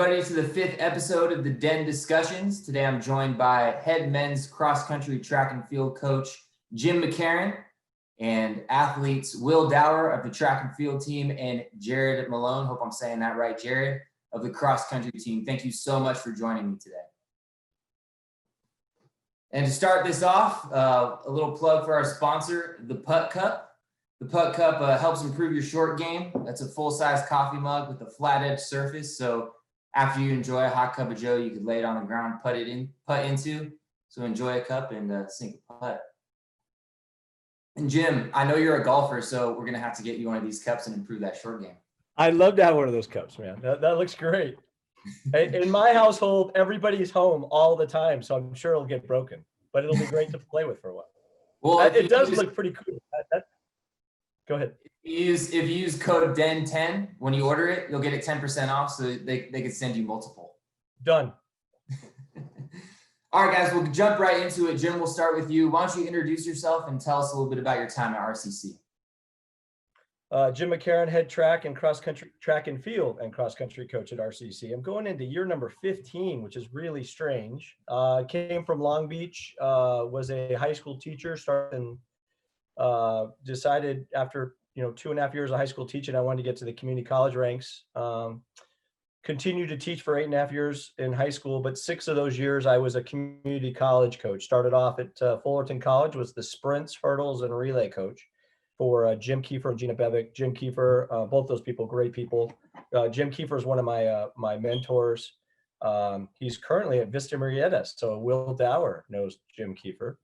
everybody, to the 5th episode of the Den Discussions. Today I'm joined by head men's cross-country track and field coach Jim McCarron and athletes Will Dower of the track and field team and Jared Mallon, hope I'm saying that right, Jared, of the cross-country team. Thank you so much for joining me today. And to start this off, a little plug for our sponsor, the Putt Cup. The Putt Cup helps improve your short game. That's a full-size coffee mug with a flat-edge surface. So after you enjoy a hot cup of joe, you could lay it on the ground, putt into. So enjoy a cup and sink a putt. And Jim, I know you're a golfer, so we're going to have to get you one of these cups and improve that short game. I'd love to have one of those cups, man. That looks great. In my household, everybody's home all the time, so I'm sure it'll get broken. But it'll be great to play with for a while. Well, it does look pretty cool. Go ahead. If you use code DEN10 when you order it, you'll get it 10% off, so they can send you multiple. Done. All right, guys, we'll jump right into it. Jim, we'll start with you. Why don't you introduce yourself and tell us a little bit about your time at RCC? Jim McCarron, head track and field and cross-country coach at RCC. I'm going into year number 15, which is really strange. Came from Long Beach, was a high school teacher, decided after 2.5 years of high school teaching, I wanted to get to the community college ranks. Continued to teach for 8.5 years in high school, but 6 of those years I was a community college coach. Started off at Fullerton College, was the sprints, hurdles, and relay coach for Jim Kiefer and Gina Bevick. Jim Kiefer, both those people, great people. Jim Kiefer is one of my mentors. He's currently at Vista Marietta, so Will Dower knows Jim Kiefer.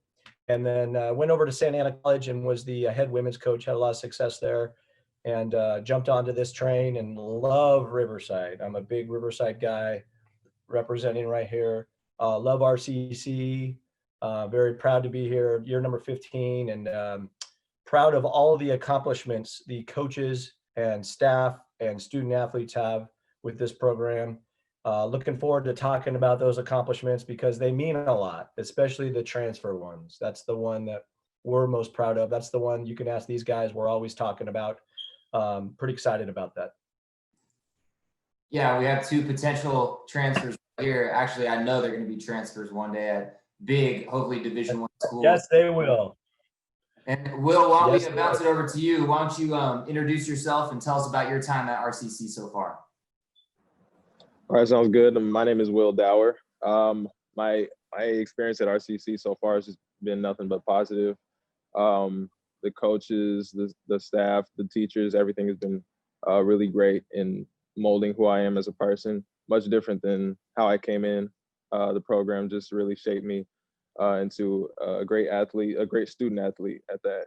And then went over to Santa Ana College and was the head women's coach, had a lot of success there, and jumped onto this train and love Riverside. I'm a big Riverside guy representing right here. Love RCC, very proud to be here, year number 15, and proud of all of the accomplishments the coaches and staff and student athletes have with this program. Looking forward to talking about those accomplishments because they mean a lot, especially the transfer ones. That's the one that we're most proud of. That's the one you can ask these guys we're always talking about. Pretty excited about that. Yeah, we have 2 potential transfers here. Actually, I know they're going to be transfers one day at big, hopefully Division I schools. Yes, they will. And Will, while we bounce it over to you, why don't you introduce yourself and tell us about your time at RCC so far? All right, sounds good. My name is Will Dower. My experience at RCC so far has just been nothing but positive. The coaches, the staff, the teachers, everything has been really great in molding who I am as a person. Much different than how I came in. The program just really shaped me into a great athlete, a great student athlete at that.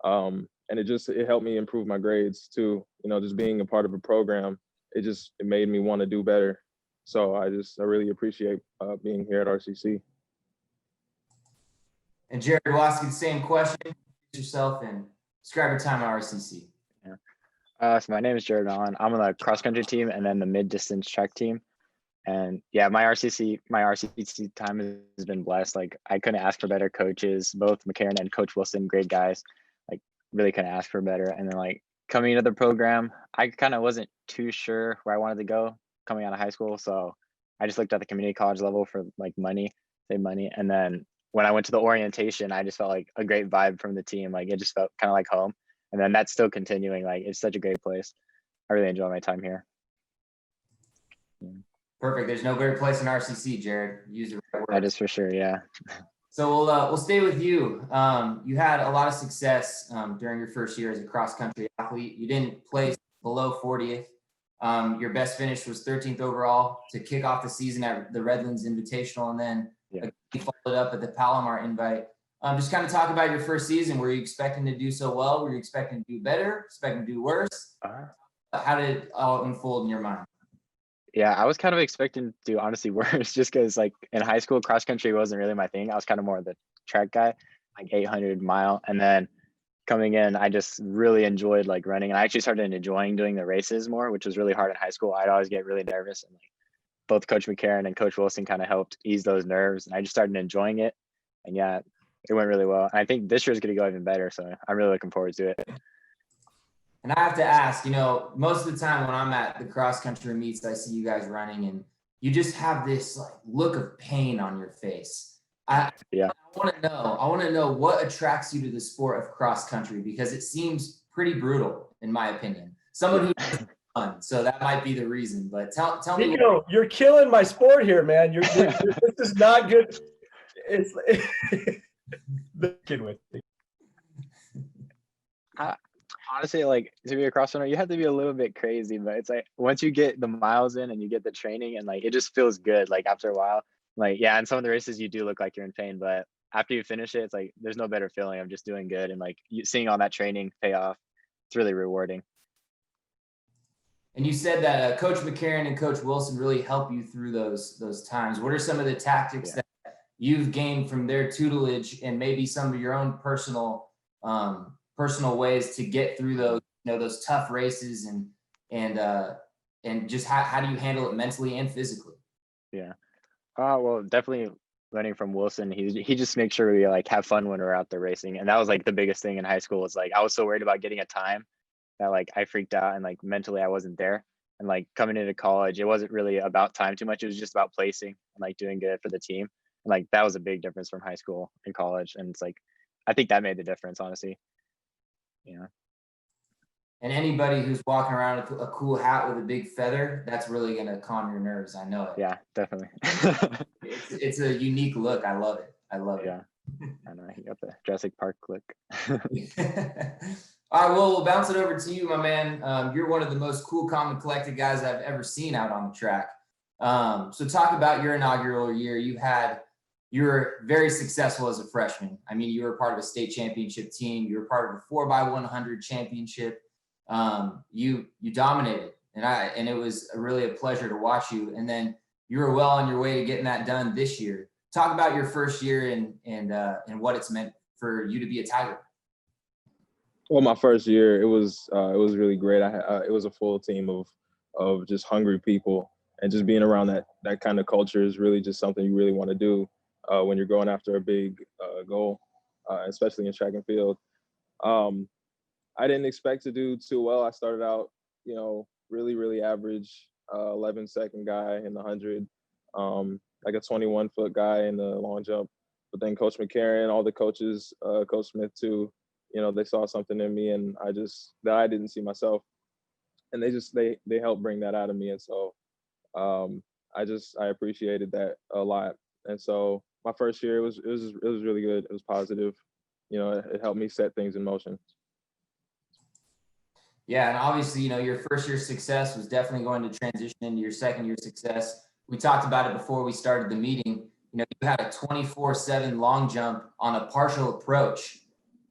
And it helped me improve my grades too. Just being a part of a program, it made me want to do better. So I really appreciate being here at RCC. And Jared, we'll ask you the same question. Introduce yourself and describe your time at RCC. Yeah. So my name is Jared Mallon. I'm on the cross country team and then the mid distance track team. And yeah, my RCC time has been blessed. Like I couldn't ask for better coaches. Both McCarron and Coach Wilson, great guys. Like really couldn't ask for better. And then like coming into the program, I kind of wasn't too sure where I wanted to go coming out of high school. So I just looked at the community college level for like save money. And then when I went to the orientation, I just felt like a great vibe from the team. Like it just felt kind of like home. And then that's still continuing. Like it's such a great place. I really enjoy my time here. Perfect. There's no better place in RCC, Jared. Use the right word. That is for sure. Yeah. So we'll stay with you. You had a lot of success during your first year as a cross country athlete. You didn't place below 40th. Your best finish was 13th overall to kick off the season at the Redlands Invitational, and then you followed up at the Palomar Invite. Just kind of talk about your first season. Were you expecting to do so well? Were you expecting to do better? Expecting to do worse? How did it all unfold in your mind? Yeah, I was kind of expecting to honestly worse just because like in high school, cross country wasn't really my thing. I was kind of more of the track guy, like 800 mile. And then coming in, I just really enjoyed like running. And I actually started enjoying doing the races more, which was really hard in high school. I'd always get really nervous. And like both Coach McCarron and Coach Wilson kind of helped ease those nerves. And I just started enjoying it. And yeah, it went really well. And I think this year is going to go even better. So I'm really looking forward to it. And I have to ask, most of the time when I'm at the cross country meets, I see you guys running and you just have this like look of pain on your face. Yeah. I want to know what attracts you to the sport of cross country, because it seems pretty brutal in my opinion. Someone who does fun, so that might be the reason. But tell me. Nico, you're killing my sport here, man. This is not good. It's the kid with me. Honestly, like to be a cross runner, you have to be a little bit crazy, but it's like once you get the miles in and you get the training and like it just feels good. Like after a while, like yeah, in some of the races you do look like you're in pain, but after you finish it, it's like there's no better feeling of just doing good and like seeing all that training pay off. It's really rewarding. And you said that Coach McCarron and Coach Wilson really help you through those times. What are some of the tactics that you've gained from their tutelage, and maybe some of your own personal ways to get through those tough races, and just how do you handle it mentally and physically? Yeah. Well, definitely learning from Wilson. He just makes sure we like have fun when we're out there racing, and that was like the biggest thing in high school. Was like I was so worried about getting a time that like I freaked out and like mentally I wasn't there. And like coming into college, it wasn't really about time too much. It was just about placing and like doing good for the team. And like that was a big difference from high school and college. And it's like I think that made the difference, honestly. Yeah. And anybody who's walking around with a cool hat with a big feather, that's really gonna calm your nerves. I know it. Yeah, definitely. It's a unique look. I love it. Yeah. I know he got the Jurassic Park look. All right, well, we'll bounce it over to you, my man. You're one of the most cool, calm, and collected guys I've ever seen out on the track. So talk about your inaugural year. You were very successful as a freshman. I mean, you were part of a state championship team. You were part of a 4x100 championship. You dominated, and it was really a pleasure to watch you. And then you were well on your way to getting that done this year. Talk about your first year and what it's meant for you to be a Tiger. Well, my first year, it was really great. It was a full team of just hungry people, and just being around that kind of culture is really just something you really want to do when you're going after a big goal, especially in track and field. I didn't expect to do too well. I started out, really, really average, 11-second guy in the 100, like a 21-foot guy in the long jump. But then Coach McCarron, all the coaches, Coach Smith too, they saw something in me, and that I didn't see myself, and they helped bring that out of me. And so I appreciated that a lot. And so my first year, it was really good. It was positive. It helped me set things in motion. Yeah, and obviously, your first year success was definitely going to transition into your second year success. We talked about it before we started the meeting. You had a 24/7 long jump on a partial approach.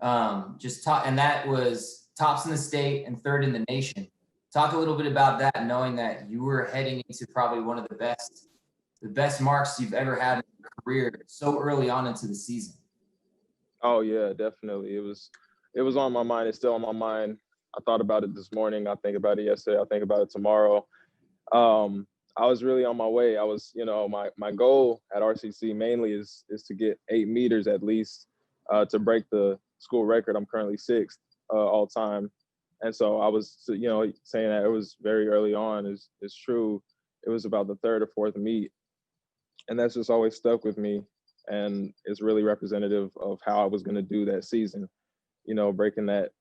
And that was tops in the state and third in the nation. Talk a little bit about that, knowing that you were heading into probably one of the best marks you've ever had in your career so early on into the season. Oh yeah, definitely. It was on my mind. It's still on my mind. I thought about it this morning. I think about it yesterday. I'll think about it tomorrow. I was really on my way. I was, my goal at RCC mainly is to get 8 meters at least to break the school record. I'm currently 6th all time. And so I was, saying that it was very early on is true. It was about the 3rd or 4th meet. And that's just always stuck with me. And it's really representative of how I was going to do that season. Breaking that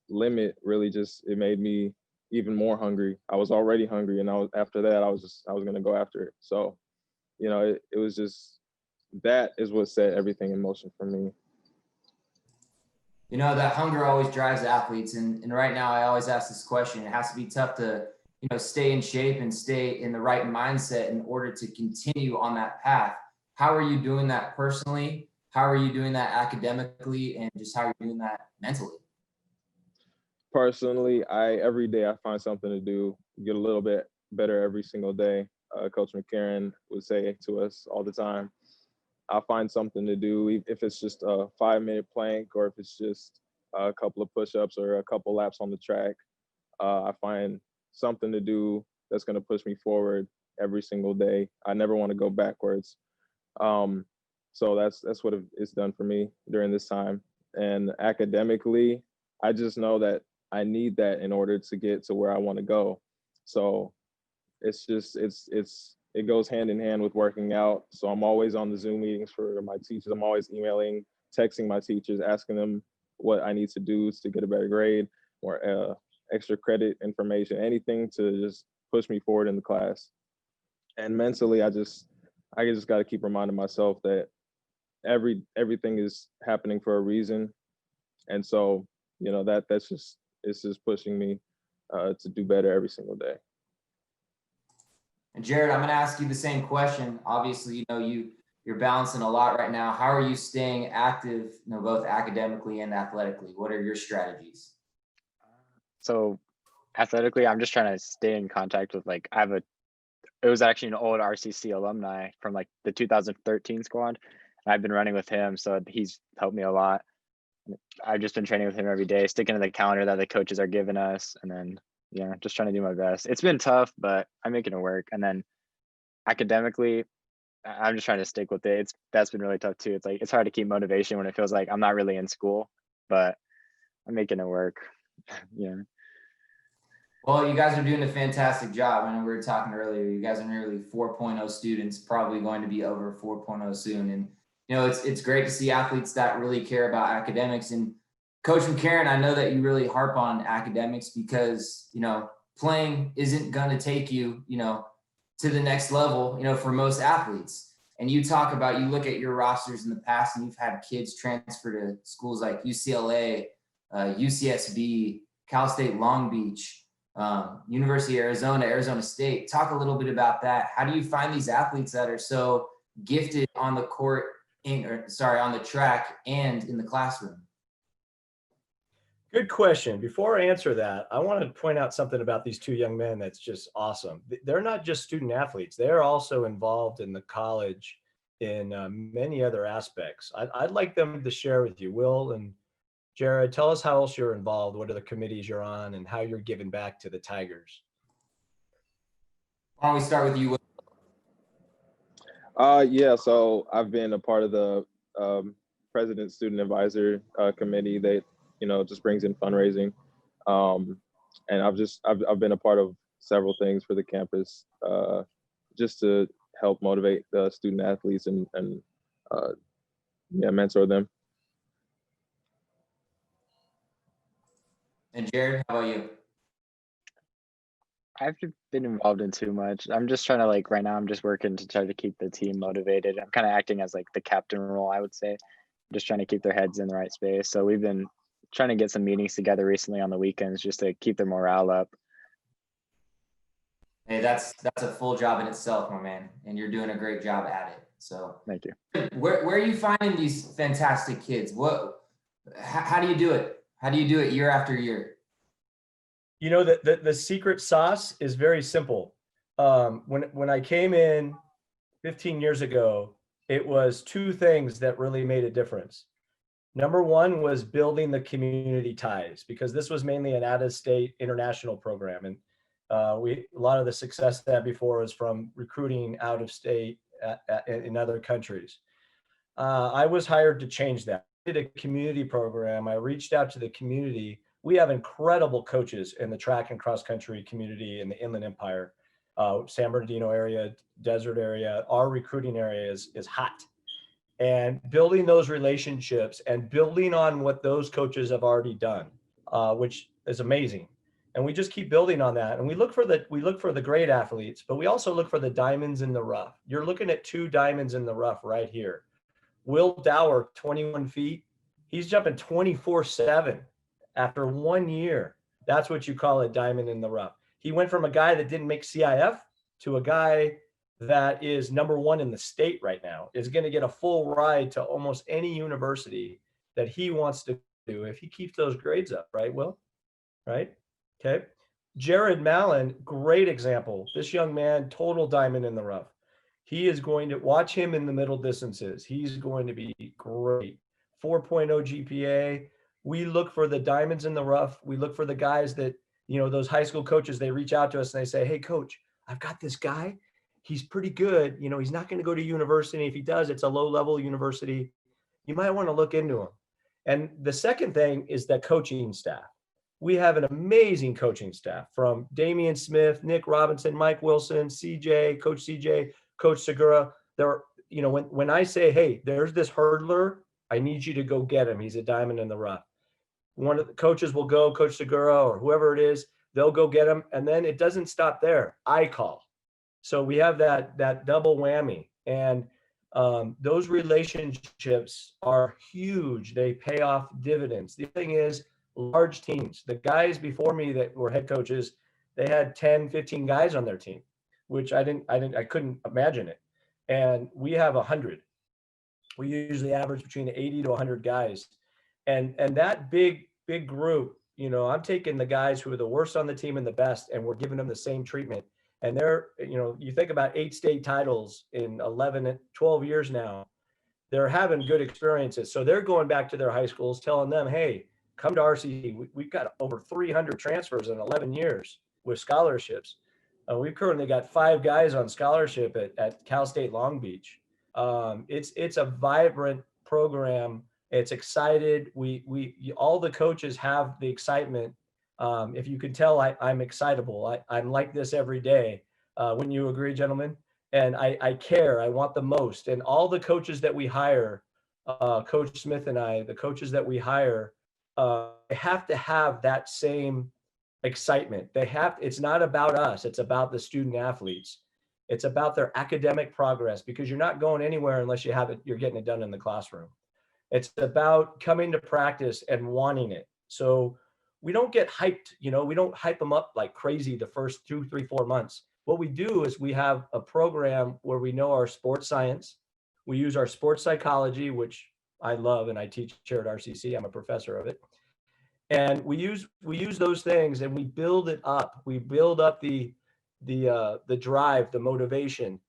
limit really it made me even more hungry. I was already hungry, and after that I was going to go after it. So, it was just, that is what set everything in motion for me. That hunger always drives athletes. And right now I always ask this question. It has to be tough to, stay in shape and stay in the right mindset in order to continue on that path. How are you doing that personally? How are you doing that academically? And just how are you doing that mentally? Personally, every day I find something to do, get a little bit better every single day. Coach McCarron would say to us all the time, I find something to do, if it's just a 5-minute plank or if it's just a couple of push-ups or a couple laps on the track. I find something to do that's going to push me forward every single day. I never want to go backwards. So that's what it's done for me during this time. And academically, I just know that I need that in order to get to where I want to go. So it's just it goes hand in hand with working out. So I'm always on the Zoom meetings for my teachers. I'm always emailing, texting my teachers, asking them what I need to do to get a better grade or extra credit information, anything to just push me forward in the class. And mentally, I just got to keep reminding myself that everything is happening for a reason. And so, it's just pushing me to do better every single day. And Jared, I'm going to ask you the same question. Obviously, you're balancing a lot right now. How are you staying active, both academically and athletically? What are your strategies? So athletically, I'm just trying to stay in contact with it was actually an old RCC alumni from like the 2013 squad. And I've been running with him, so he's helped me a lot. I've just been training with him every day, sticking to the calendar that the coaches are giving us, and then just trying to do my best. It's been tough, but I'm making it work. And then academically, I'm just trying to stick with it. That's been really tough too. It's hard to keep motivation when it feels like I'm not really in school, but I'm making it work. Yeah. Well, you guys are doing a fantastic job. I know we were talking earlier, you guys are nearly 4.0 students, probably going to be over 4.0 soon. And, it's great to see athletes that really care about academics. And Coach McCarron, I know that you really harp on academics because, playing isn't going to take you, to the next level, for most athletes. And you look at your rosters in the past and you've had kids transfer to schools like UCLA, UCSB, Cal State Long Beach, University of Arizona, Arizona State. Talk a little bit about that. How do you find these athletes that are so gifted on the court, on the track and in the classroom? Good question. Before I answer that, I want to point out something about these two young men that's just awesome. They're not just student athletes. They're also involved in the college in many other aspects. I'd like them to share with you. Will and Jared, tell us how else you're involved. What are the committees you're on and how you're giving back to the Tigers? Why don't we start with you, Will? So I've been a part of the President Student Advisor Committee that just brings in fundraising, and I've been a part of several things for the campus just to help motivate the student athletes and mentor them. And Jared, how about you? I've been involved in too much. I'm just trying to right now I'm just working to try to keep the team motivated. I'm kind of acting as the captain role, I would say. I'm just trying to keep their heads in the right space. So we've been trying to get some meetings together recently on the weekends just to keep their morale up. Hey, that's a full job in itself, my man, and you're doing a great job at it. So thank you. Where are you finding these fantastic kids? How do you do it? How do you do it year after year? The secret sauce is very simple. When I came in 15 years ago, it was two things that really made a difference. Number one was building the community ties, because this was mainly an out-of-state international program. And a lot of the success that before was from recruiting out of state in other countries. I was hired to change that. I did a community program. I reached out to the community. We have incredible coaches in the track and cross country community in the Inland Empire, San Bernardino area, desert area. Our recruiting area is hot. And building those relationships and building on what those coaches have already done, which is amazing. And we just keep building on that. And we look for the great athletes, but we also look for the diamonds in the rough. You're looking at two diamonds in the rough right here. Will Dower, 21 feet. He's jumping 24/7 after 1 year. That's what you call a diamond in the rough. He went from a guy that didn't make CIF to a guy that is number one in the state right now, is going to get a full ride to almost any university that he wants to do if he keeps those grades up, right, Will? Right? Okay. Jared Mallon, great example. This young man, total diamond in the rough. He is going to watch him in the middle distances. He's going to be great. 4.0 GPA. We look for the diamonds in the rough. We look for the guys that, those high school coaches, they reach out to us and they say, hey, coach, I've got this guy. He's pretty good. He's not going to go to university. If he does, it's a low-level university. You might want to look into him. And the second thing is the coaching staff. we have an amazing coaching staff from Damian Smith, Nick Robinson, Mike Wilson, CJ, Coach Segura. They're, when I say, hey, there's this hurdler, I need you to go get him. He's a diamond in the rough. One of the coaches will go, Coach Segura or whoever it is, they'll go get him. And then it doesn't stop there. I call. So we have that double whammy. And those relationships are huge. They pay off dividends. The thing is, large teams, the guys before me that were head coaches, they had 10, 15 guys on their team, which I couldn't imagine it. And we have 100. We usually average between 80 to 100 guys. And that big group, I'm taking the guys who are the worst on the team and the best, and we're giving them the same treatment. And they're, you think about 8 state titles in 11, 12 years now, they're having good experiences. So they're going back to their high schools, telling them, hey, come to RCC. We've got over 300 transfers in 11 years with scholarships. We've currently got 5 guys on scholarship at Cal State Long Beach. It's a vibrant program. It's excited. All the coaches have the excitement. If you could tell, I'm excitable. I'm like this every day. Wouldn't you agree, gentlemen? And I care. I want the most. And all the coaches that we hire, Coach Smith and I, the coaches that we hire, have to have that same excitement. It's not about us. It's about the student athletes. It's about their academic progress, because you're not going anywhere unless you're getting it done in the classroom. It's about coming to practice and wanting it. So we don't get hyped, we don't hype them up like crazy the first 2, 3, 4 months. What we do is we have a program where we know our sports science. We use our sports psychology, which I love, and I teach here at RCC. I'm a professor of it. And we use those things, and we build it up. We build up the drive, the motivation.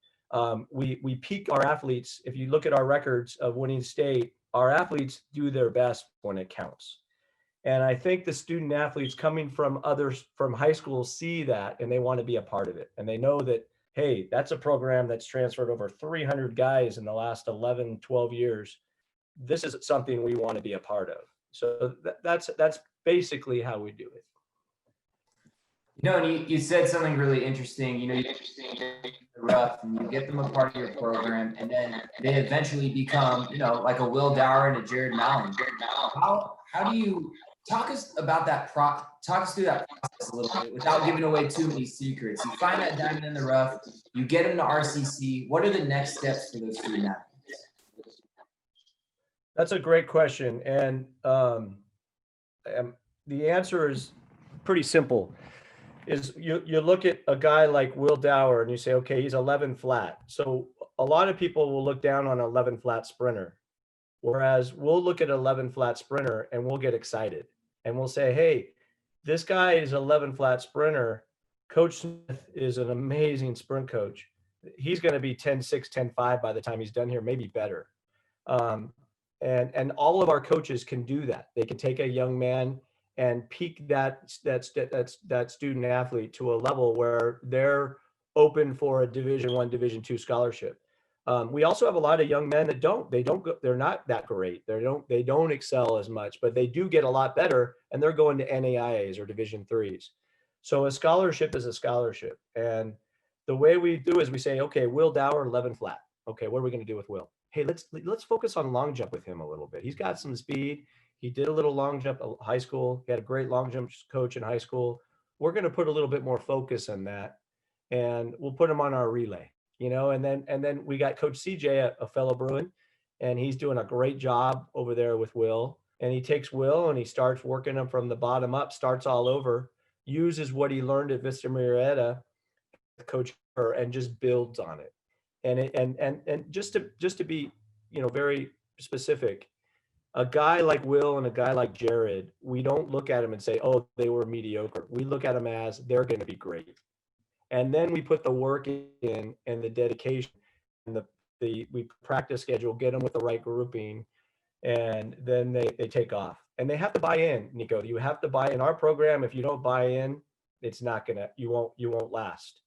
We peak our athletes. If you look at our records of winning state, our athletes do their best when it counts. And I think the student athletes coming from high school see that, and they want to be a part of it. And they know that, hey, that's a program that's transferred over 300 guys in the last 11, 12 years. This is something we want to be a part of. So that's basically how we do it. And you said something really interesting. You get the rough, and you get them a part of your program, and then they eventually become, like a Will Dower and a Jared Mallon. How do you talk us about that? Talk us through that process a little bit without giving away too many secrets. You find that diamond in the rough, you get them to RCC. What are the next steps for those student athletes? That's a great question, and the answer is pretty simple. Is you look at a guy like Will Dower and you say, okay, he's 11 flat. So a lot of people will look down on an 11 flat sprinter, whereas we'll look at an 11 flat sprinter and we'll get excited and we'll say, hey, this guy is 11 flat sprinter. Coach Smith is an amazing sprint coach. He's going to be 10.6, 10.5 by the time he's done here, maybe better. And all of our coaches can do that. They can take a young man and peak that student athlete to a level where they're open for a Division I, Division II scholarship. We also have a lot of young men that they're not that great. They don't excel as much, but they do get a lot better, and they're going to NAIAs or Division IIIs. So a scholarship is a scholarship. And the way we do is we say, okay, Will Dower, 11 flat. Okay, what are we going to do with Will? Hey, let's focus on long jump with him a little bit. He's got some speed. He did a little long jump in high school. He had a great long jump coach in high school. We're going to put a little bit more focus on that, and we'll put him on our relay, and then we got Coach CJ, a fellow Bruin, and he's doing a great job over there with Will. And he takes Will and he starts working him from the bottom up, starts all over, uses what he learned at Vista Marietta, Coach, and just builds on it. And just to be, very specific, a guy like Will and a guy like Jared, we don't look at them and say, oh, they were mediocre. We look at them as they're going to be great. And then we put the work in and the dedication and we practice schedule, get them with the right grouping, and then they take off. And they have to buy in, Nico. You have to buy in our program. If you don't buy in, it's not you won't last.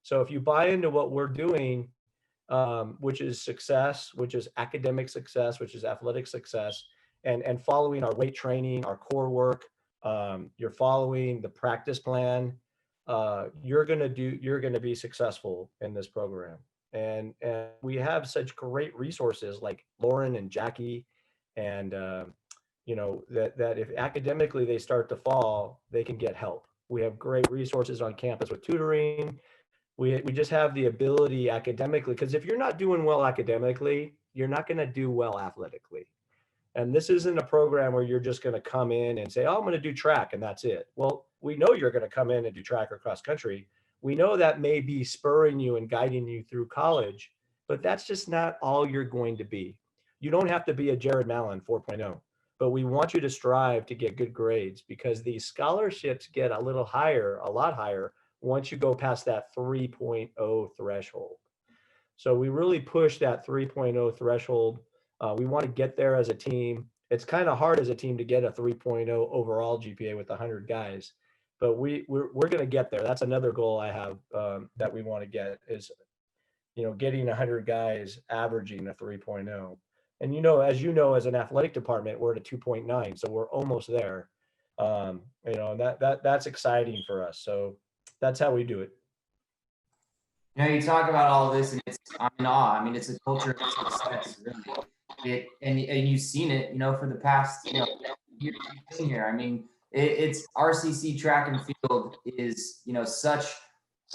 So if you buy into what we're doing, which is success, which is academic success, which is athletic success, and following our weight training, our core work, you're following the practice plan, you're going to be successful in this program. And we have such great resources like Lauren and Jackie, and that if academically they start to fall, they can get help. We have great resources on campus with tutoring. We just have the ability academically, because if you're not doing well academically, you're not going to do well athletically. And this isn't a program where you're just going to come in and say, oh, I'm going to do track and that's it. Well, we know you're going to come in and do track or cross country. We know that may be spurring you and guiding you through college, but that's just not all you're going to be. You don't have to be a Jared Mallon 4.0, but we want you to strive to get good grades, because these scholarships get a little higher, a lot higher, once you go past that 3.0 threshold. So we really push that 3.0 threshold. We want to get there as a team. It's kind of hard as a team to get a 3.0 overall GPA with 100 guys, but we're going to get there. That's another goal I have, that we want to get, is getting 100 guys averaging a 3.0. And as an athletic department, we're at a 2.9, so we're almost there. That's exciting for us. So that's how we do it. You talk about all this, and I'm in awe. I mean, it's a culture of success, really. And you've seen it, for the past, year you've been here. I mean, it's RCC track and field is, such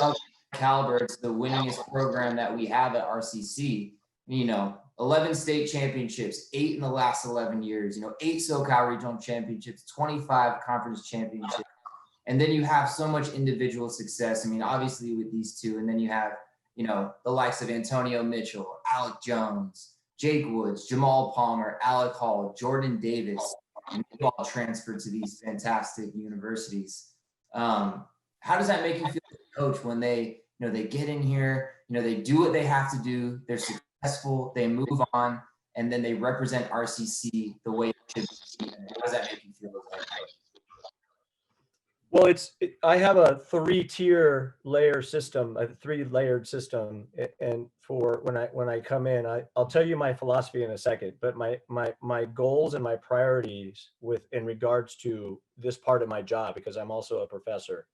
a caliber. It's the winningest program that we have at RCC. 11 state championships, 8 in the last 11 years. 8 SoCal regional championships, 25 conference championships. And then you have so much individual success. I mean, obviously with these two, and then you have, the likes of Antonio Mitchell, Alec Jones, Jake Woods, Jamal Palmer, Alec Hall, Jordan Davis, and they all transferred to these fantastic universities. How does that make you feel as a coach when they get in here, they do what they have to do, they're successful, they move on, and then they represent RCC the way it should be? How does that make you feel as a coach? Well, I have a 3-tier layer system, a 3-layered system. And for when I come in, I'll tell you my philosophy in a second, but my goals and my priorities in regards to this part of my job, because I'm also a professor,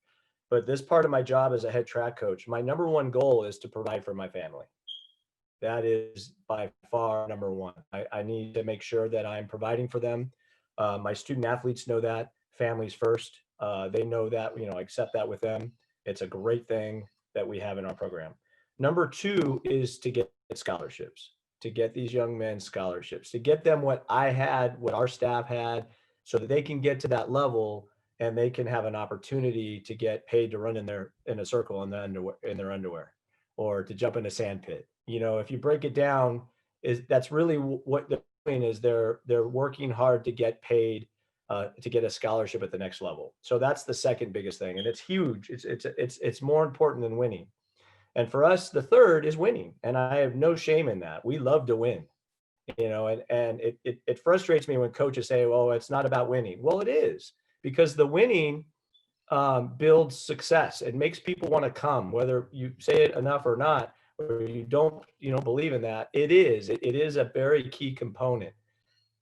but this part of my job as a head track coach, my number one goal is to provide for my family. That is by far number one. I need to make sure that I'm providing for them. My student athletes know that. Families first. They know that, I accept that with them. It's a great thing that we have in our program. Number two is to get scholarships, to get these young men scholarships, to get them what I had, what our staff had, so that they can get to that level and they can have an opportunity to get paid to run in a circle in their underwear, or to jump in a sand pit. If you break it down, that's really what they're doing, is they're working hard to get paid, to get a scholarship at the next level. So that's the second biggest thing, and it's huge. It's more important than winning. And for us, the third is winning, and I have no shame in that. We love to win, and it frustrates me when coaches say, "Well, it's not about winning." Well, it is, because the winning builds success. It makes people want to come, whether you say it enough or not, or you don't believe in that. It is a very key component.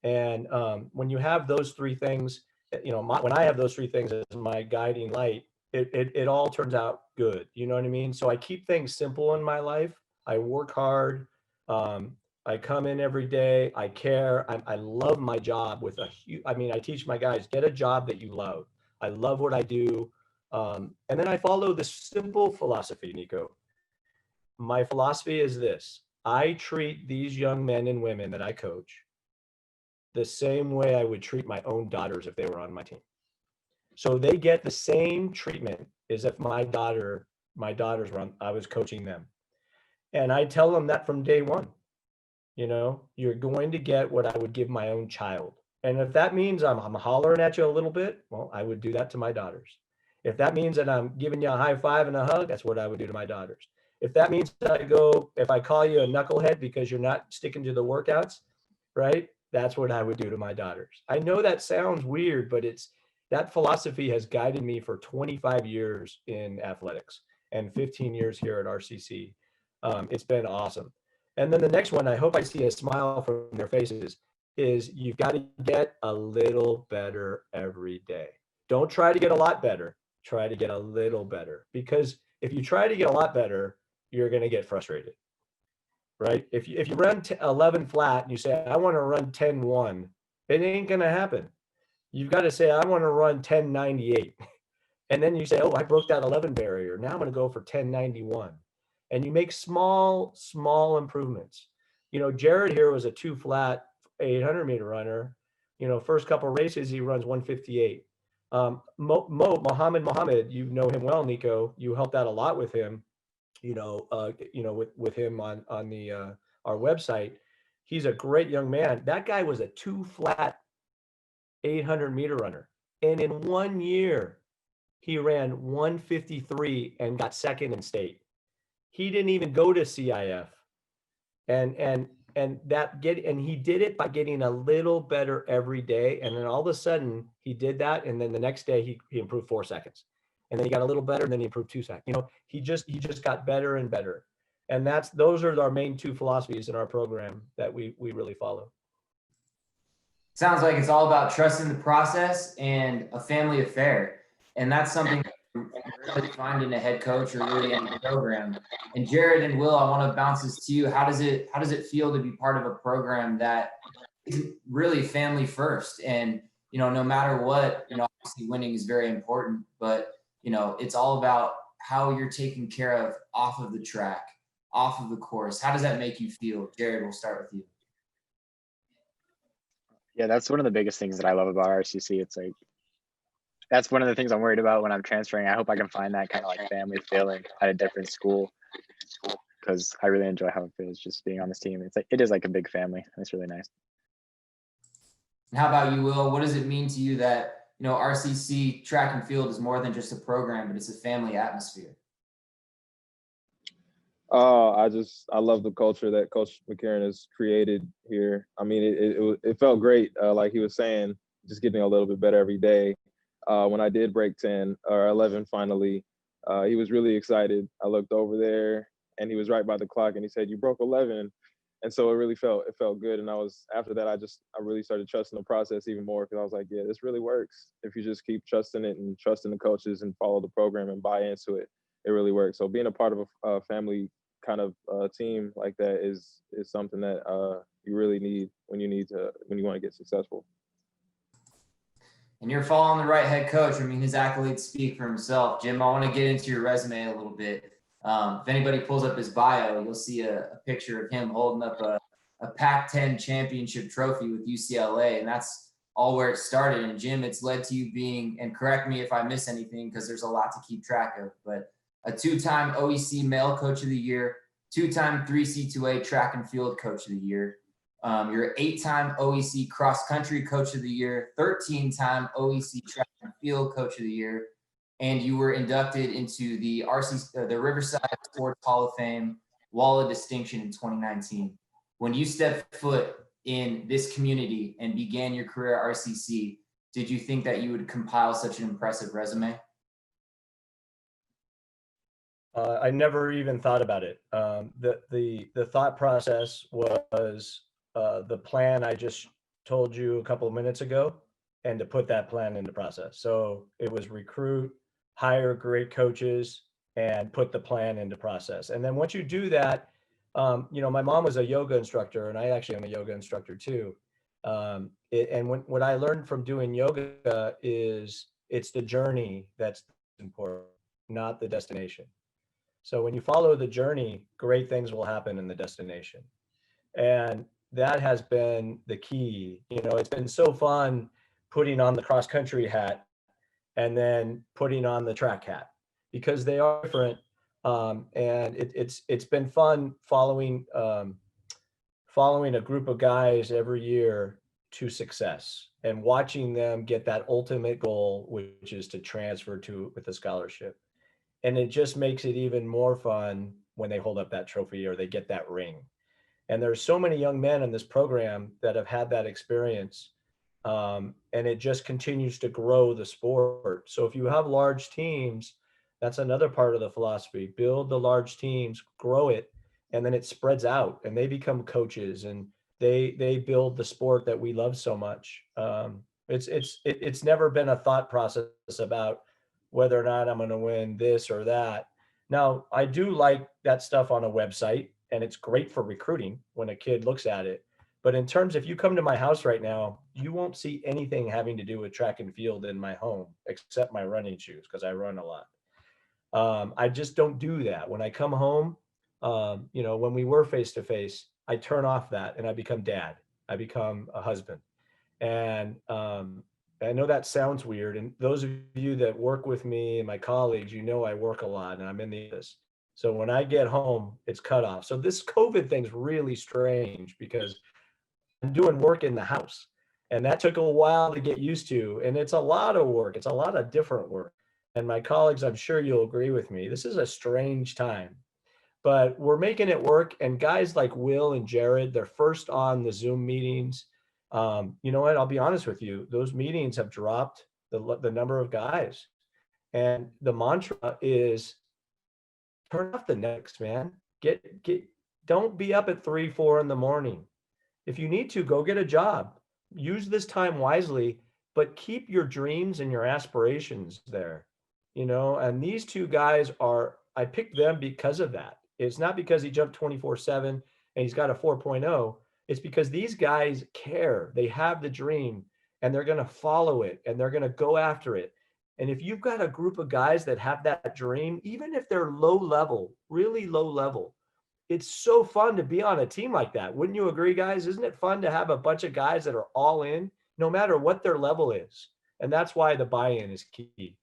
And when you have those three things, when I have those three things as my guiding light, it all turns out good. You know what I mean? So I keep things simple in my life. I work hard. I come in every day. I care. I love my job I teach my guys, get a job that you love. I love what I do. And then I follow this simple philosophy, Nico. My philosophy is this: I treat these young men and women that I coach the same way I would treat my own daughters if they were on my team. So they get the same treatment as if my daughters I was coaching them. And I tell them that from day one. You're going to get what I would give my own child. And if that means I'm hollering at you a little bit, well, I would do that to my daughters. If that means that I'm giving you a high five and a hug, that's what I would do to my daughters. If that means that if I call you a knucklehead because you're not sticking to the workouts, right? That's what I would do to my daughters. I know that sounds weird, but that philosophy has guided me for 25 years in athletics and 15 years here at RCC. It's been awesome. And then the next one, I hope I see a smile from their faces, is you've got to get a little better every day. Don't try to get a lot better. Try to get a little better, because if you try to get a lot better, you're going to get frustrated, right? If you run 11 flat and you say, I want to run 10-1, it ain't going to happen. You've got to say, I want to run 10-98. And then you say, oh, I broke that 11 barrier. Now I'm going to go for 10-91. And you make small improvements. You know, Jared here was a 2 flat 800 meter runner. You know, first couple of races, he runs 158. Mohammed, you know him well, Nico. You helped out a lot with him, with him on the our website. He's a great young man. That guy was a 2 flat 800 meter runner. And in 1 year, he ran 153 and got second in state. He didn't even go to CIF. And he did it by getting a little better every day. And then all of a sudden he did that. And then the next day he improved 4 seconds. And then he got a little better, and then he improved 2 seconds. You know, he just got better and better. And those are our main 2 philosophies in our program that we really follow. Sounds like it's all about trusting the process and a family affair. And that's something you really find in a head coach or really in a program. And Jared and Will, I want to bounce this to you. How does it feel to be part of a program that is really family first? And, you know, no matter what, you know, obviously winning is very important, but, you know, it's all about how you're taken care of off of the track, off of the course. How does that make you feel? Jared, we'll start with you. Yeah, that's one of the biggest things that I love about RCC. It's like, that's one of the things I'm worried about when I'm transferring. I hope I can find that kind of like family feeling at a different school, because I really enjoy how it feels just being on this team. It is like a big family, and it's really nice. And how about you, Will? What does it mean to you that, you know, RCC track and field is more than just a program, but it's a family atmosphere? I love the culture that Coach McCarron has created here. I mean, it felt great. Like he was saying, just getting a little bit better every day. When I did break 10 or 11 finally, he was really excited. I looked over there and he was right by the clock and he said, "You broke 11." And so it felt good. And after that, I really started trusting the process even more, because I was like, yeah, this really works. If you just keep trusting it and trusting the coaches and follow the program and buy into it, it really works. So being a part of a family kind of team like that is something that you really need when you want to get successful. And you're following the right head coach. I mean, his accolades speak for himself. Jim, I want to get into your resume a little bit. If anybody pulls up his bio, you'll see a picture of him holding up a Pac-10 championship trophy with UCLA, and that's all where it started. And Jim, it's led to you being, and correct me if I miss anything because there's a lot to keep track of, but a 2-time OEC Male Coach of the Year, 2-time 3C2A Track and Field Coach of the Year. You're 8-time OEC Cross Country Coach of the Year, 13-time OEC Track and Field Coach of the Year, and you were inducted into the the Riverside Sports Hall of Fame Wall of Distinction in 2019. When you stepped foot in this community and began your career at RCC, did you think that you would compile such an impressive resume? I never even thought about it. The thought process was the plan I just told you a couple of minutes ago, and to put that plan into process. So it was recruit, hire great coaches, and put the plan into process. And then once you do that, my mom was a yoga instructor, and I actually am a yoga instructor too. What I learned from doing yoga is it's the journey that's important, not the destination. So when you follow the journey, great things will happen in the destination. And that has been the key. You know, it's been so fun putting on the cross country hat and then putting on the track hat, because they are different. And it's been fun following a group of guys every year to success and watching them get that ultimate goal, which is to transfer with a scholarship. And it just makes it even more fun when they hold up that trophy or they get that ring. And there's so many young men in this program that have had that experience. And it just continues to grow the sport. So if you have large teams, that's another part of the philosophy. Build the large teams, grow it, and then it spreads out and they become coaches and they build the sport that we love so much. It's never been a thought process about whether or not I'm going to win this or that. Now, I do like that stuff on a website, and it's great for recruiting when a kid looks at it. But in terms, if you come to my house right now, you won't see anything having to do with track and field in my home except my running shoes because I run a lot. I just don't do that. When I come home, when we were face to face, I turn off that and I become dad. I become a husband. And I know that sounds weird. And those of you that work with me and my colleagues, I work a lot and I'm in the office. So when I get home, it's cut off. So this COVID thing's really strange because I'm doing work in the house. And that took a while to get used to. And it's a lot of work. It's a lot of different work. And my colleagues, I'm sure you'll agree with me. This is a strange time, but we're making it work. And guys like Will and Jared, they're first on the Zoom meetings. You know what? I'll be honest with you. Those meetings have dropped the number of guys. And the mantra is turn off the Netflix, man. Don't be up at 3, 4 in the morning. If you need to, go get a job. Use this time wisely, but keep your dreams and your aspirations there. And these two guys I picked them because of that. It's not because he jumped 24/7 and he's got a 4.0. It's because these guys care. They have the dream and they're going to follow it and they're going to go after it. And if you've got a group of guys that have that dream, even if they're low level, really low level, it's so fun to be on a team like that. Wouldn't you agree, guys? Isn't it fun to have a bunch of guys that are all in, no matter what their level is? And that's why the buy-in is key.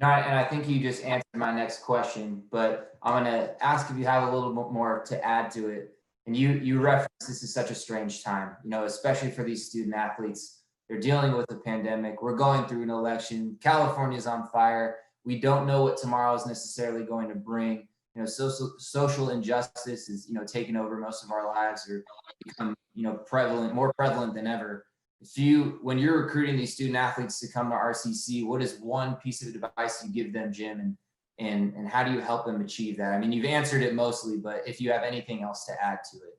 All right, and I think you just answered my next question, but I'm going to ask if you have a little bit more to add to it. And you referenced this is such a strange time, especially for these student athletes. They're dealing with a pandemic. We're going through an election. California's on fire. We don't know what tomorrow is necessarily going to bring. Social injustice is, taking over most of our lives or become, more prevalent than ever. When you're recruiting these student athletes to come to RCC, what is one piece of advice you give them, Jim, and how do you help them achieve that? I mean, you've answered it mostly, but if you have anything else to add to it.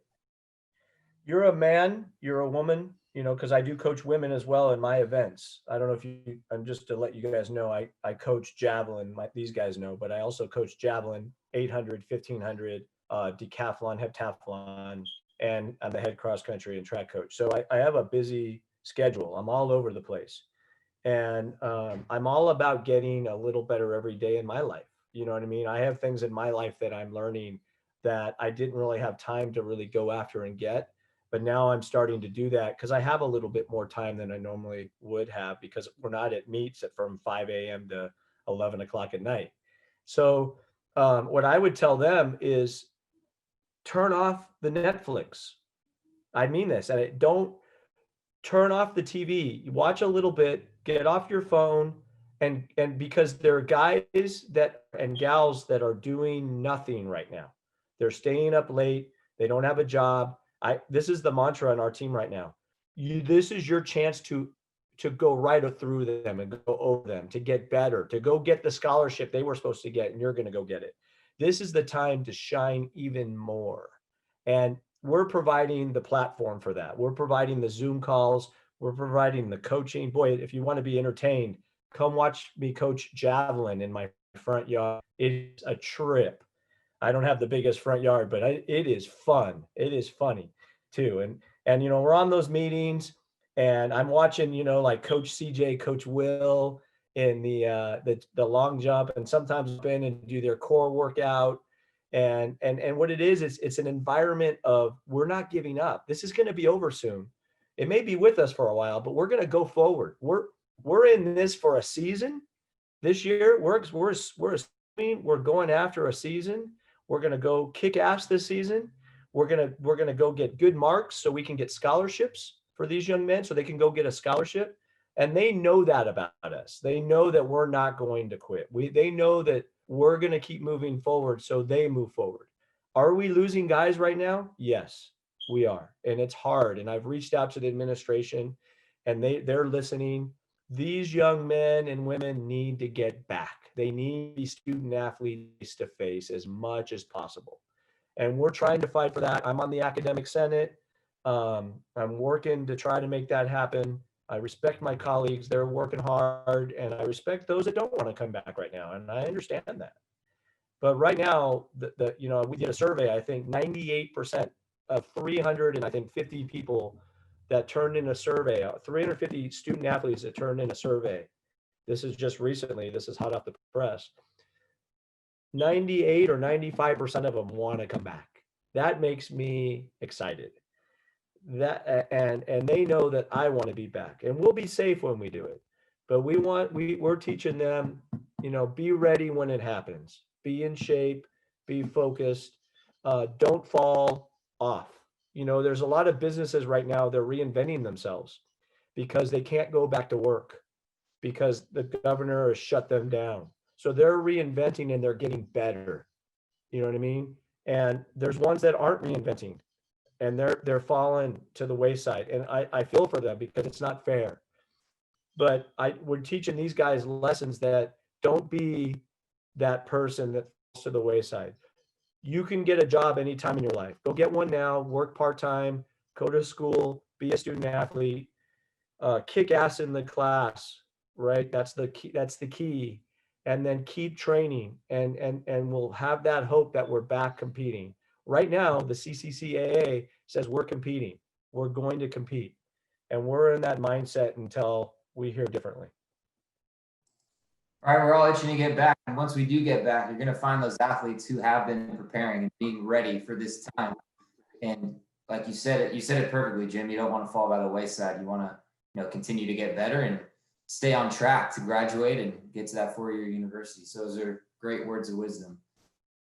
You're a man, you're a woman, because I do coach women as well in my events. I don't know if and just to let you guys know, I coach javelin, these guys know, but I also coach javelin, 800, 1500, decathlon, heptathlon, and I'm the head cross country and track coach. So I have a busy schedule. I'm all over the place. And I'm all about getting a little better every day in my life. You know what I mean? I have things in my life that I'm learning that I didn't really have time to really go after and get. But now I'm starting to do that because I have a little bit more time than I normally would have because we're not at meets from 5 a.m. to 11 o'clock at night. So what I would tell them is turn off the Netflix. I mean this. And don't turn off the TV. Watch a little bit, get off your phone. And because there are guys and gals that are doing nothing right now. They're staying up late. They don't have a job. This is the mantra on our team right now. This is your chance to go right through them and go over them, to get better, to go get the scholarship they were supposed to get, and you're going to go get it. This is the time to shine even more. And we're providing the platform for that. We're providing the Zoom calls. We're providing the coaching. Boy, if you want to be entertained, come watch me coach javelin in my front yard. It's a trip. I don't have the biggest front yard, but it is fun. It is funny too. And we're on those meetings and I'm watching, like Coach CJ, Coach Will in the long jump, and sometimes in and do their core workout. And what it is it's an environment of we're not giving up. This is going to be over soon. It may be with us for a while, but we're going to go forward. We're in this for a season. This year, we're going after a season. We're going to go kick ass this season. We're going to go get good marks so we can get scholarships for these young men so they can go get a scholarship. And they know that about us. They know that we're not going to quit. They know that we're going to keep moving forward so they move forward. Are we losing guys right now? Yes, we are. And it's hard. And I've reached out to the administration and they're listening. These young men and women need to get back. They need these student athletes to face as much as possible. And we're trying to fight for that. I'm on the academic senate. I'm working to try to make that happen. I respect my colleagues. They're working hard, and I respect those that don't want to come back right now. And I understand that. But right now, we did a survey. I think 98% of 300 and I think 50 people that turned in a survey, 350 student athletes that turned in a survey. This is just recently. This is hot off the press. 98 or 95% of them want to come back. That makes me excited. And they know that I want to be back, and we'll be safe when we do it. But we're teaching them, be ready when it happens. Be in shape, be focused, don't fall off. There's a lot of businesses right now, they're reinventing themselves because they can't go back to work because the governor has shut them down. So they're reinventing and they're getting better. You know what I mean? And there's ones that aren't reinventing and they're falling to the wayside. And I feel for them because it's not fair. But we're teaching these guys lessons that don't be that person that falls to the wayside. You can get a job anytime in your life. Go get one now, work part-time, go to school, be a student athlete, kick ass in the class, right? That's the key. And then keep training and we'll have that hope that we're back competing. Right now, the CCCAA says we're competing. We're going to compete. And we're in that mindset until we hear differently. All right, we're all itching to get back. And once we do get back, you're going to find those athletes who have been preparing and being ready for this time. And like you said it perfectly, Jim. You don't want to fall by the wayside. You want to, continue to get better and stay on track to graduate and get to that 4-year university. So those are great words of wisdom.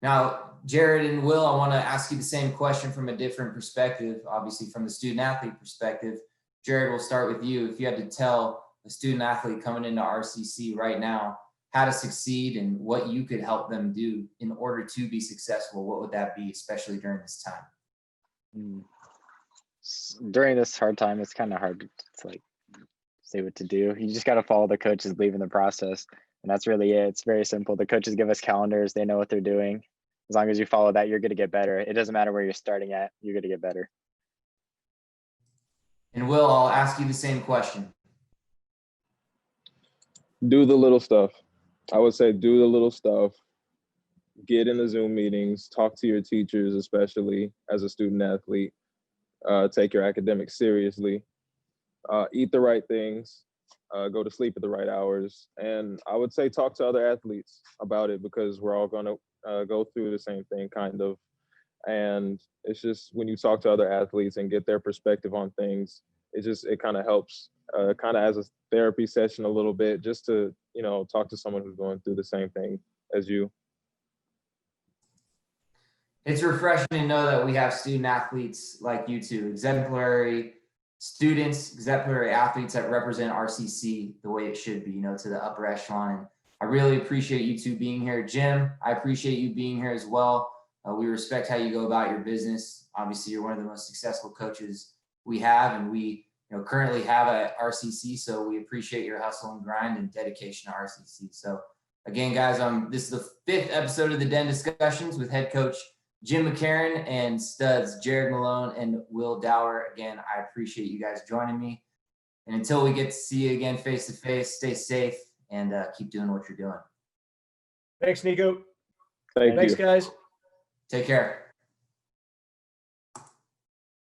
Now, Jared and Will, I want to ask you the same question from a different perspective, obviously from the student athlete perspective. Jared, we'll start with you. If you had to tell a student athlete coming into RCC right now how to succeed and what you could help them do in order to be successful, what would that be, especially during this time? During this hard time, it's kind of hard to say what to do. You just got to follow the coaches, believe in the process. And that's really it. It's very simple. The coaches give us calendars. They know what they're doing. As long as you follow that, you're going to get better. It doesn't matter where you're starting at. You're going to get better. And Will, I'll ask you the same question. Do the little stuff. I would say do the little stuff. Get in the Zoom meetings. Talk to your teachers, especially as a student athlete. Take your academics seriously. Eat the right things. Go to sleep at the right hours. And I would say talk to other athletes about it because we're all going to go through the same thing kind of. And it's just when you talk to other athletes and get their perspective on things, it kind of helps kind of as a therapy session a little bit just to, talk to someone who's going through the same thing as you. It's refreshing to know that we have student athletes like you two, exemplary students, exemplary athletes that represent RCC the way it should be, to the upper echelon. And I really appreciate you two being here. Jim, I appreciate you being here as well. We respect how you go about your business. Obviously, you're one of the most successful coaches we have, and we currently have at RCC. So we appreciate your hustle and grind and dedication to RCC. So again, guys, this is the 5th episode of the Den Discussions with head coach Jim McCarron and studs Jared Mallon and Will Dower. Again, I appreciate you guys joining me. And until we get to see you again face to face, stay safe and keep doing what you're doing. Thanks, Nico. Thanks, guys. Take care.